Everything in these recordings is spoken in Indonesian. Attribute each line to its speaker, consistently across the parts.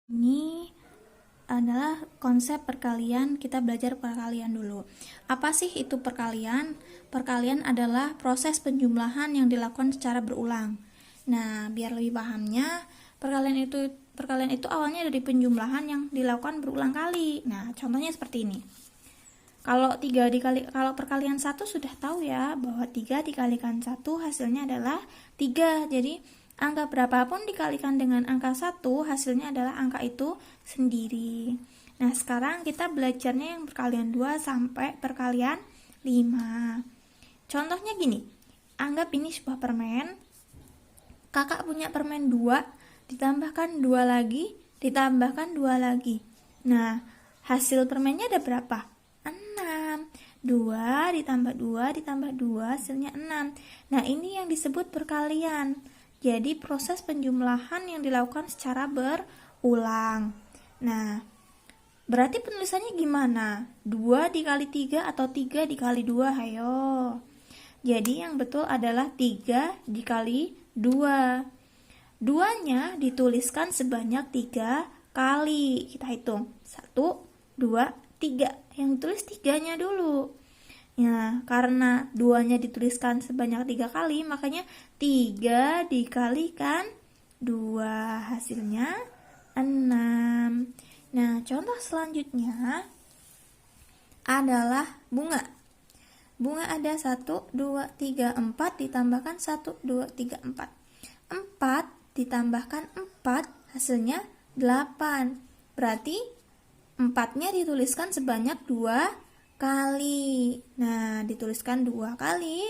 Speaker 1: Ini adalah konsep perkalian. Kita belajar perkalian dulu. Apa sih itu perkalian? Perkalian adalah proses penjumlahan yang dilakukan secara berulang. Nah, biar lebih pahamnya, perkalian itu awalnya dari penjumlahan yang dilakukan berulang kali. Nah, contohnya seperti ini. Kalau perkalian 1 sudah tahu ya bahwa 3 dikalikan 1 hasilnya adalah 3. Jadi angka berapapun dikalikan dengan angka 1 hasilnya adalah angka itu sendiri. Nah, sekarang kita belajarnya yang perkalian 2 sampai perkalian 5. Contohnya gini. Anggap ini sebuah permen. Kakak punya permen 2, ditambahkan 2 lagi, ditambahkan 2 lagi. Nah, hasil permennya ada berapa? 6. 2 ditambah 2 ditambah 2 hasilnya 6. Nah, ini yang disebut perkalian. Jadi proses penjumlahan yang dilakukan secara berulang. Nah, berarti penulisannya gimana? 2 dikali 3 atau 3 dikali 2? Hayo. Jadi yang betul adalah 3 dikali 2. 2-nya dituliskan sebanyak 3 kali. Kita hitung. 1, 2, 3. Yang tulis 3-nya dulu. Ya, karena 2-nya dituliskan sebanyak 3 kali, makanya 3 dikalikan 2. Hasilnya 6. Nah, contoh selanjutnya adalah bunga. Bunga ada 1, 2, 3, 4 ditambahkan 1, 2, 3, 4. 4 ditambahkan 4 hasilnya 8. Berarti 4-nya dituliskan sebanyak 2 kali. Nah, dituliskan 2 kali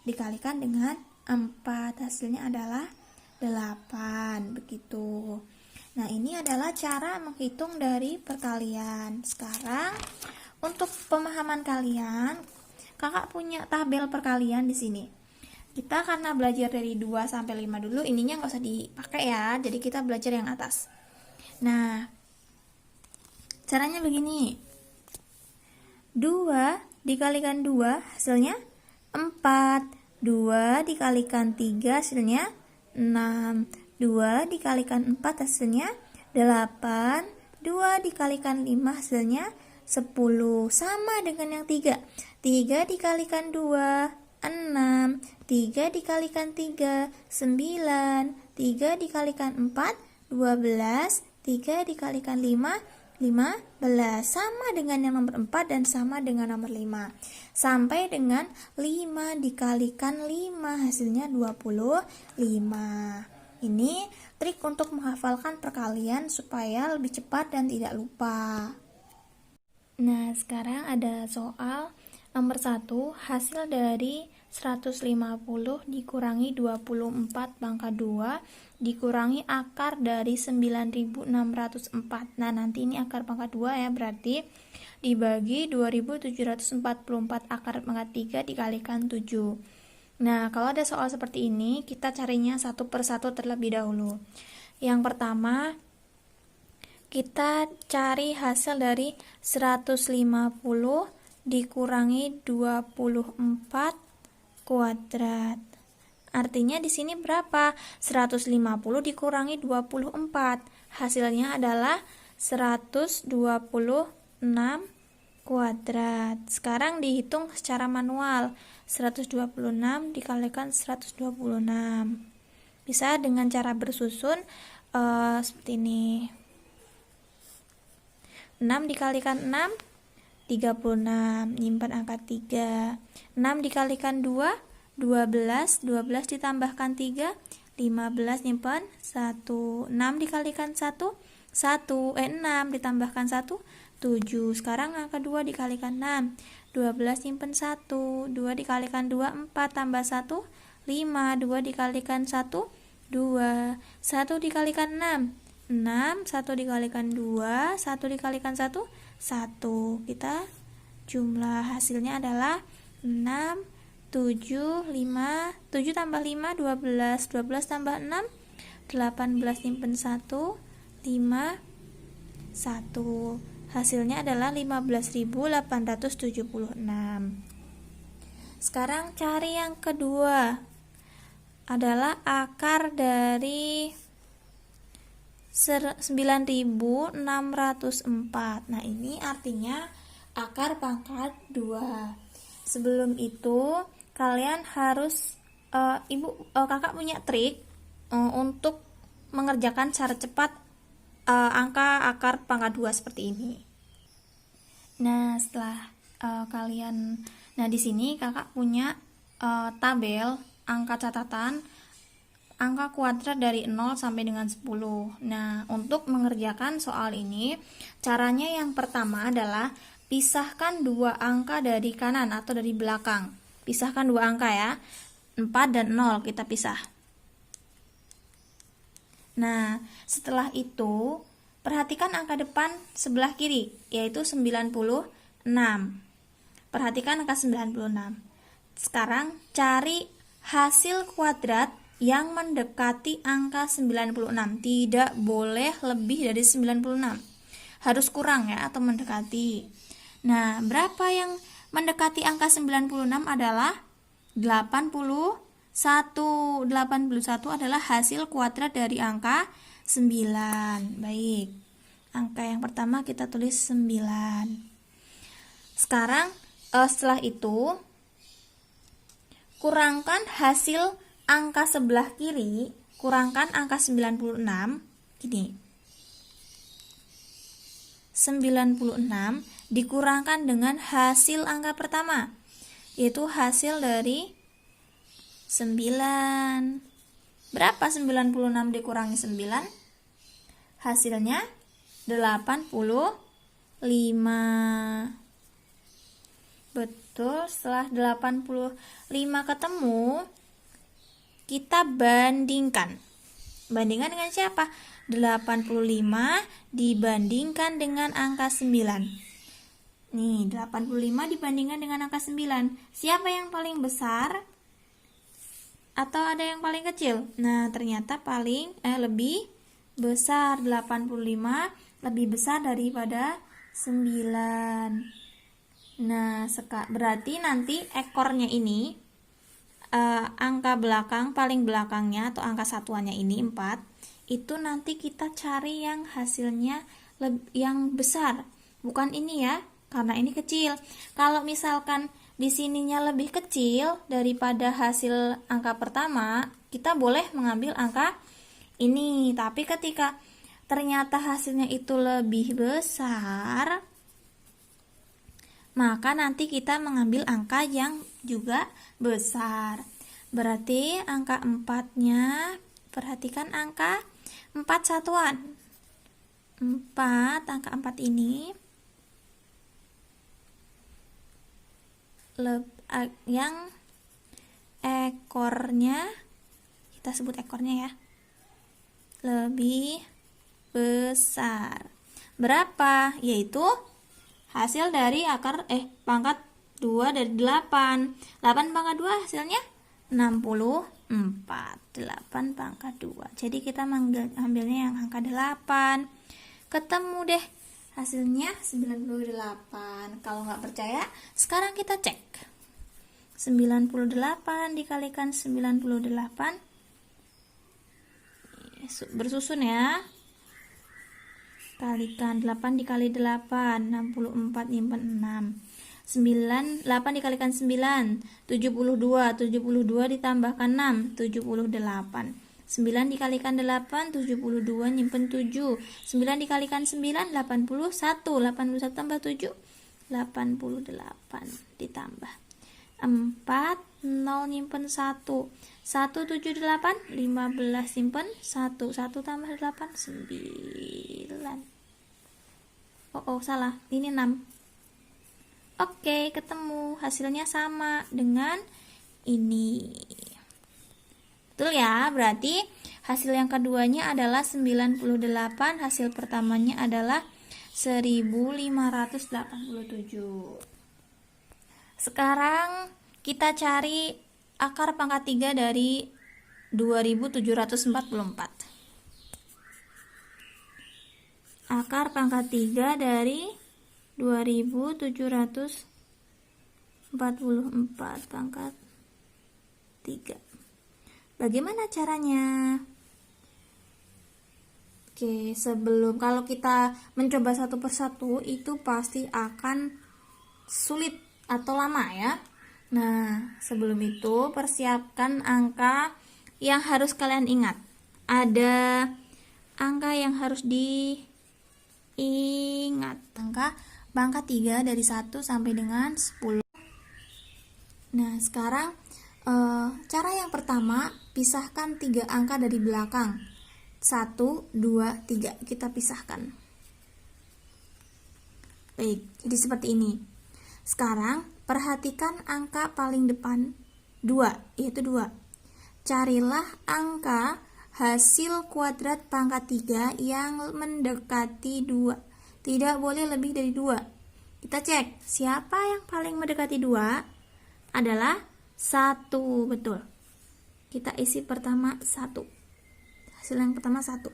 Speaker 1: dikalikan dengan 4. Hasilnya adalah 8. Begitu. Nah, ini adalah cara menghitung dari perkalian. Sekarang, untuk pemahaman kalian, kakak punya tabel perkalian di sini. Kita karena belajar dari 2 sampai 5 dulu, ininya nggak usah dipakai ya. Jadi kita belajar yang atas. Nah, caranya begini. 2 dikalikan 2 hasilnya 4. 2 dikalikan 3 hasilnya 6. 2 dikalikan 4 hasilnya 8. 2 dikalikan 5 hasilnya 10. Sama dengan yang 3. 3 dikalikan 2, 6. 3 dikalikan 3, 9. 3 dikalikan 4, 12. 3 dikalikan 5, 15. Sama dengan yang nomor 4 dan sama dengan nomor 5. Sampai dengan 5 dikalikan 5 hasilnya 25. Ini trik untuk menghafalkan perkalian supaya lebih cepat dan tidak lupa. Nah, sekarang ada soal nomor 1. Hasil dari 150 dikurangi 24 pangkat 2 dikurangi akar dari 9604. Nah, nanti ini akar pangkat 2 ya, berarti dibagi 2744 akar pangkat 3 dikalikan 7. Nah, kalau ada soal seperti ini, kita carinya satu persatu terlebih dahulu. Yang pertama, kita cari hasil dari 150 dikurangi 24 kuadrat. Artinya di sini berapa? 150 dikurangi 24. Hasilnya adalah 126 kuadrat. Sekarang dihitung secara manual. 126 dikalikan 126. Bisa dengan cara bersusun seperti ini. 6 dikalikan 6 36, nyimpan angka 3. 6 dikalikan 2, 12. 12 ditambahkan 3, 15, nyimpan 1. 6 dikalikan 1, 6 ditambahkan 1, 7. Sekarang angka 2 dikalikan 6, 12 nyimpan 1. 2 dikalikan 2, 4 tambah 1, 5. 2 dikalikan 1, 2. 1 dikalikan 6, 6. 1 dikalikan 2, 1 dikalikan 1, 1. Kita jumlah hasilnya adalah 6, 7, 5. 7 tambah 5, 12. 12 tambah 6, 18. Nyimpen 1, 5, 1. Hasilnya adalah 15.876. Sekarang cari yang kedua. Adalah akar dari 9604. Nah, ini artinya akar pangkat 2. Sebelum itu, kalian harus kakak punya trik untuk mengerjakan secara cepat angka akar pangkat 2 seperti ini. Nah, setelah nah di sini kakak punya tabel angka catatan angka kuadrat dari 0 sampai dengan 10. Nah, untuk mengerjakan soal ini, caranya yang pertama adalah pisahkan dua angka dari kanan atau dari belakang. Pisahkan dua angka ya, 4 dan 0 kita pisah. Nah, setelah itu, perhatikan angka depan sebelah kiri, yaitu 96. Perhatikan angka 96. Sekarang, cari hasil kuadrat yang mendekati angka 96. Tidak boleh lebih dari 96. Harus kurang ya, atau mendekati. Nah, berapa yang mendekati angka 96 adalah 81. 81 adalah hasil kuadrat dari angka 9. Baik. Angka yang pertama kita tulis 9. Sekarang setelah itu kurangkan hasil angka sebelah kiri, kurangkan angka 96. Gini. 96 dikurangkan dengan hasil angka pertama, yaitu hasil dari 9. Berapa 96 dikurangi 9? Hasilnya 85. Betul, setelah 85 ketemu, kita bandingkan. Bandingkan dengan siapa? 85 dibandingkan dengan angka 9. Nih, 85 dibandingkan dengan angka 9. Siapa yang paling besar? Atau ada yang paling kecil? Nah, ternyata lebih besar. 85 lebih besar daripada 9. Nah, berarti nanti ekornya ini angka belakang, paling belakangnya atau angka satuannya ini 4, itu nanti kita cari yang hasilnya yang besar. Bukan ini ya, karena ini kecil. Kalau misalkan di sininya lebih kecil daripada hasil angka pertama, kita boleh mengambil angka ini. Tapi ketika ternyata hasilnya itu lebih besar, maka nanti kita mengambil angka yang juga besar. Berarti angka 4-nya, perhatikan angka 4 satuan. 4, angka 4 ini yang ekornya, kita sebut ekornya ya, lebih besar. Berapa? Yaitu hasil dari pangkat 2 dari 8. 8 pangkat 2 hasilnya 64. 8 pangkat 2. Jadi kita ambilnya yang angka 8. Ketemu deh hasilnya 98. Kalau nggak percaya, sekarang kita cek. 98 dikalikan 98. Bersusun ya. Kalikan 8 dikali 8, 64 nyimpen 6. 8 dikalikan 9, 72. 72 ditambahkan 6, 78. 9 dikalikan 8, 72 nyimpen 7. 9 dikalikan 9, 81. 81 tambah 7, 88 ditambah 4, 0 nyimpen 1. 1, 7, 8, 15 simpen 1. 1 tambah 8, 9. Salah. Ini 6. Oke, ketemu. Hasilnya sama dengan ini. Betul ya? Berarti hasil yang keduanya adalah 98, hasil pertamanya adalah 1587. Sekarang kita cari akar pangkat 3 dari 2744. Akar pangkat 3 dari 2744 pangkat 3. Bagaimana caranya? Oke, sebelum kalau kita mencoba satu persatu itu pasti akan sulit atau lama ya. Nah, sebelum itu persiapkan angka yang harus kalian ingat. Ada angka yang harus diingat. Angka 3 dari 1 sampai dengan 10. Nah, sekarang cara yang pertama, pisahkan 3 angka dari belakang. 1, 2, 3, kita pisahkan. Baik, jadi seperti ini. Sekarang perhatikan angka paling depan 2, yaitu 2. Carilah angka hasil kuadrat pangkat 3 yang mendekati 2. Tidak boleh lebih dari 2. Kita cek, siapa yang paling mendekati 2? Adalah 1, betul. Kita isi pertama 1. Hasil yang pertama 1.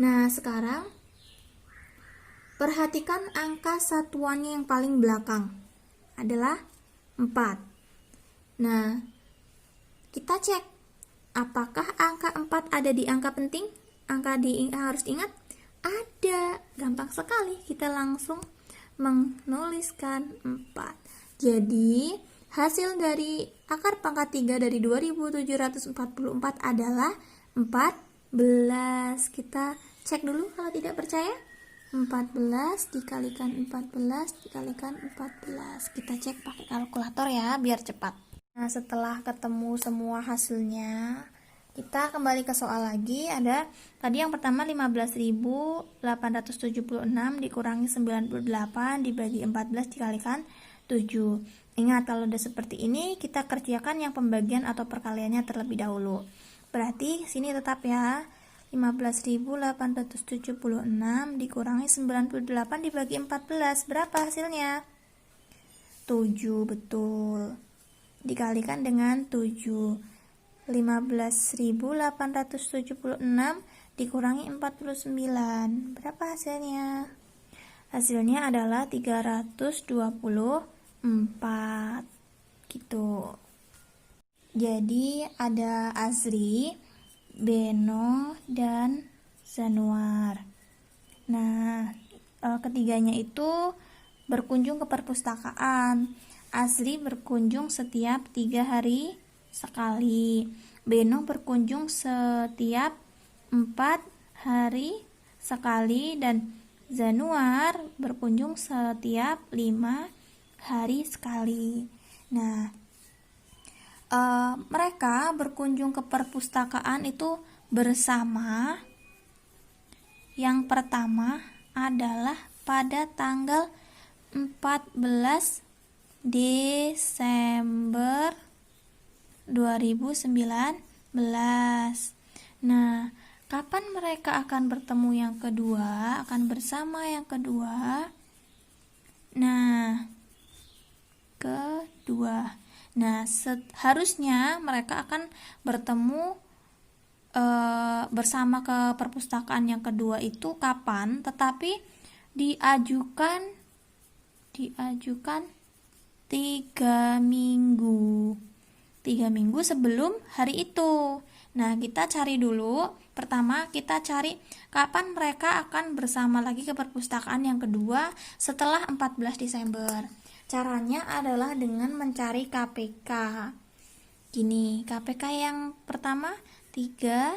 Speaker 1: Nah, sekarang perhatikan angka satuannya yang paling belakang adalah 4. Nah, kita cek apakah angka 4 ada di angka penting? Angka harus ingat? Ada. Gampang sekali, kita langsung menuliskan 4. Jadi, hasil dari akar pangkat 3 dari 2744 adalah 14. Kita cek dulu kalau tidak percaya. 14 dikalikan 14 dikalikan 14. Kita cek pakai kalkulator ya, biar cepat. Nah, setelah ketemu semua hasilnya, kita kembali ke soal lagi. Ada tadi yang pertama 15.876 dikurangi 98 dibagi 14 dikalikan 7. Ingat, kalau udah seperti ini, kita kerjakan yang pembagian atau perkaliannya terlebih dahulu. Berarti sini tetap ya, 15.876 dikurangi 98 dibagi 14. Berapa hasilnya? 7, betul. Dikalikan dengan 7. 15.876 dikurangi 49. Berapa hasilnya? Hasilnya adalah 324. Gitu. Jadi ada Azri, Beno, dan Zanuar. Nah, ketiganya itu berkunjung ke perpustakaan. Azri berkunjung setiap 3 hari sekali. Beno berkunjung setiap 4 hari sekali. Dan Zanuar berkunjung setiap 5 hari sekali. Nah, mereka berkunjung ke perpustakaan itu bersama. Yang pertama adalah pada tanggal 14 Desember 2019. Nah, kapan mereka akan bertemu yang kedua, akan bersama yang kedua? Nah, kedua. Nah, harusnya mereka akan bertemu bersama ke perpustakaan yang kedua itu kapan? Tetapi diajukan 3 minggu. 3 minggu sebelum hari itu. Nah, kita cari dulu. Pertama, kita cari kapan mereka akan bersama lagi ke perpustakaan yang kedua setelah 14 Desember. Caranya adalah dengan mencari KPK. Gini, KPK yang pertama 3,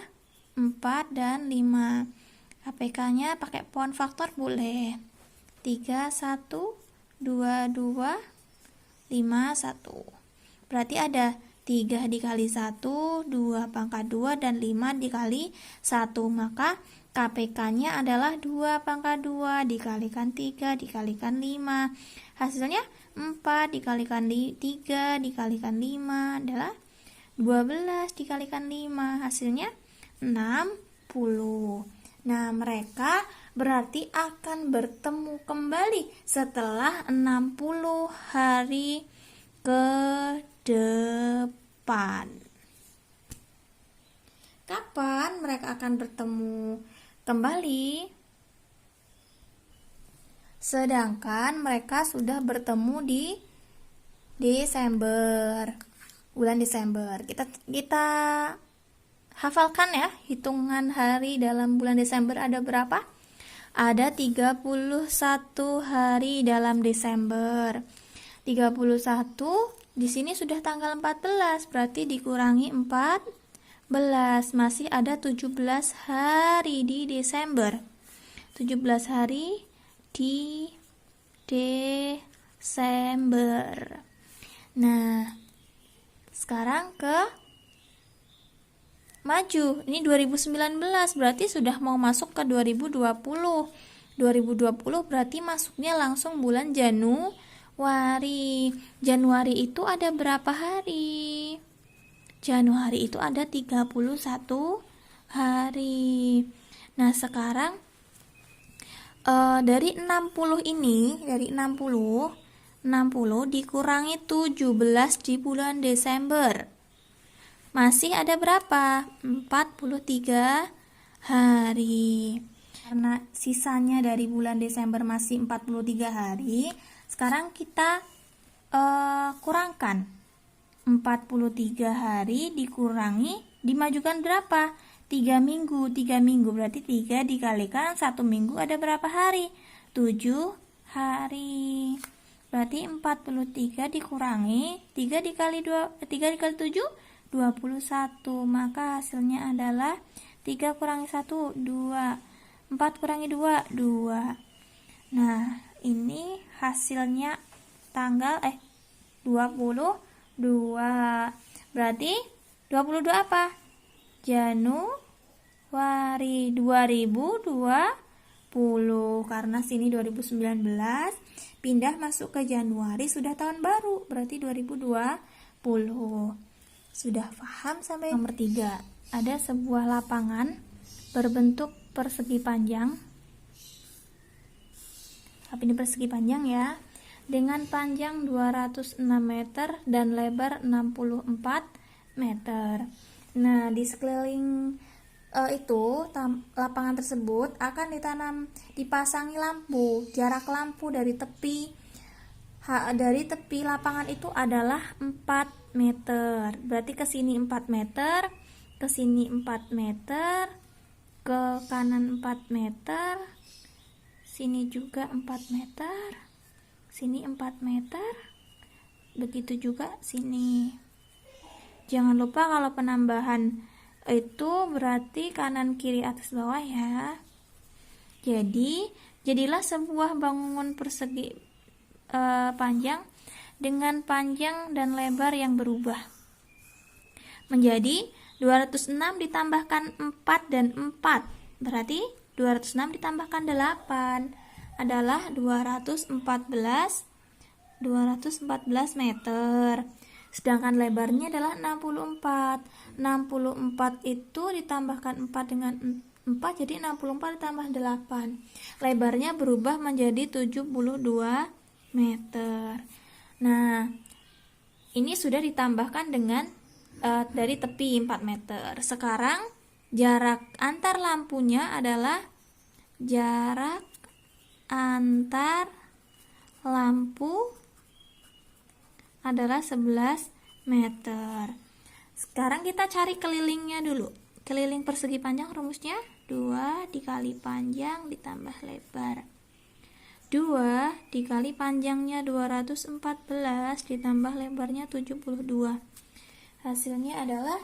Speaker 1: 4, dan 5. KPK-nya pakai pohon faktor boleh. 3, 1, 2, 2, 5, 1. Berarti ada 3 dikali 1, 2 pangkat 2, dan 5 dikali 1. Maka KPK-nya adalah 2 pangkat 2 dikalikan 3 dikalikan 5. Hasilnya 4 dikalikan 3 dikalikan 5 adalah 12 dikalikan 5. Hasilnya 60. Nah, mereka berarti akan bertemu kembali setelah 60 hari ke depan. Kapan mereka akan bertemu kembali? Sedangkan mereka sudah bertemu di Desember, bulan Desember. Kita hafalkan ya, hitungan hari dalam bulan Desember ada berapa? Ada 31 hari dalam Desember. 31 di sini sudah tanggal 14, berarti dikurangi 14, masih ada 17 hari di Desember. 17 hari di Desember. Nah, sekarang ke maju. Ini 2019, berarti sudah mau masuk ke 2020. 2020 berarti masuknya langsung bulan Januari. Januari itu ada berapa hari? Januari itu ada 31 hari. Nah, sekarang dari 60 ini, dari 60 dikurangi 17 di bulan Desember. Masih ada berapa? 43 hari. Karena sisanya dari bulan Desember masih 43 hari, sekarang kita kurangkan. 43 hari dikurangi, dimajukan berapa? 3 minggu. 3 minggu berarti 3 dikalikan 1 minggu ada berapa hari? 7 hari. Berarti 43 dikurangi 3 dikali 7 21. Maka hasilnya adalah 3 kurangi 1 2. 4 kurangi 2 2. Nah, ini hasilnya tanggal 22. Berarti 22 apa? Januari 2020. Karena sini 2019 pindah masuk ke Januari, sudah tahun baru, berarti 2020. Sudah paham sampai nomor 3? Ada sebuah lapangan berbentuk persegi panjang. Tapi ini persegi panjang ya, dengan panjang 206 meter dan lebar 64 meter. Nah, di sekeliling lapangan tersebut akan dipasangi lampu. Jarak lampu dari tepi lapangan itu adalah 4 meter. Berarti ke sini 4 meter, ke sini 4 meter, ke kanan 4 meter, sini juga 4 meter, sini 4 meter, begitu juga sini. Jangan lupa kalau penambahan itu berarti kanan kiri atas bawah ya. Jadilah sebuah bangunan persegi panjang dengan panjang dan lebar yang berubah menjadi 206 ditambahkan 4 dan 4. Berarti 206 ditambahkan 8 adalah 214 meter. Sedangkan lebarnya adalah 64. 64 itu ditambahkan 4 dengan 4 jadi 64 ditambah 8. Lebarnya berubah menjadi 72 meter. Nah, ini sudah ditambahkan dengan dari tepi 4 meter. Sekarang jarak antar lampunya adalah jarak antar lampu adalah 11 meter. Sekarang kita cari kelilingnya dulu. Keliling persegi panjang rumusnya 2 dikali panjang ditambah lebar. 2 dikali panjangnya 214 ditambah lebarnya 72. Hasilnya adalah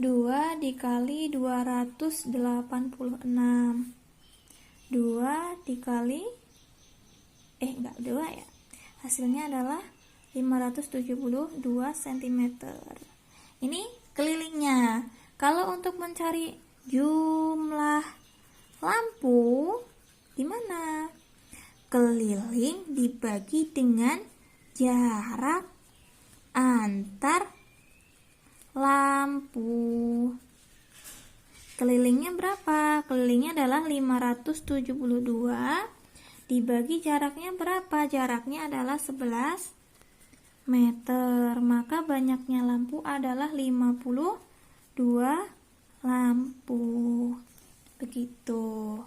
Speaker 1: 2 dikali 286. 2 dikali 2 ya. Hasilnya adalah 572 cm. Ini kelilingnya. Kalau untuk mencari jumlah lampu gimana? Keliling dibagi dengan jarak antar lampu. Kelilingnya berapa? Kelilingnya adalah 572 dibagi jaraknya berapa? Jaraknya adalah 11 meter. Maka banyaknya lampu adalah 52 lampu. Begitu.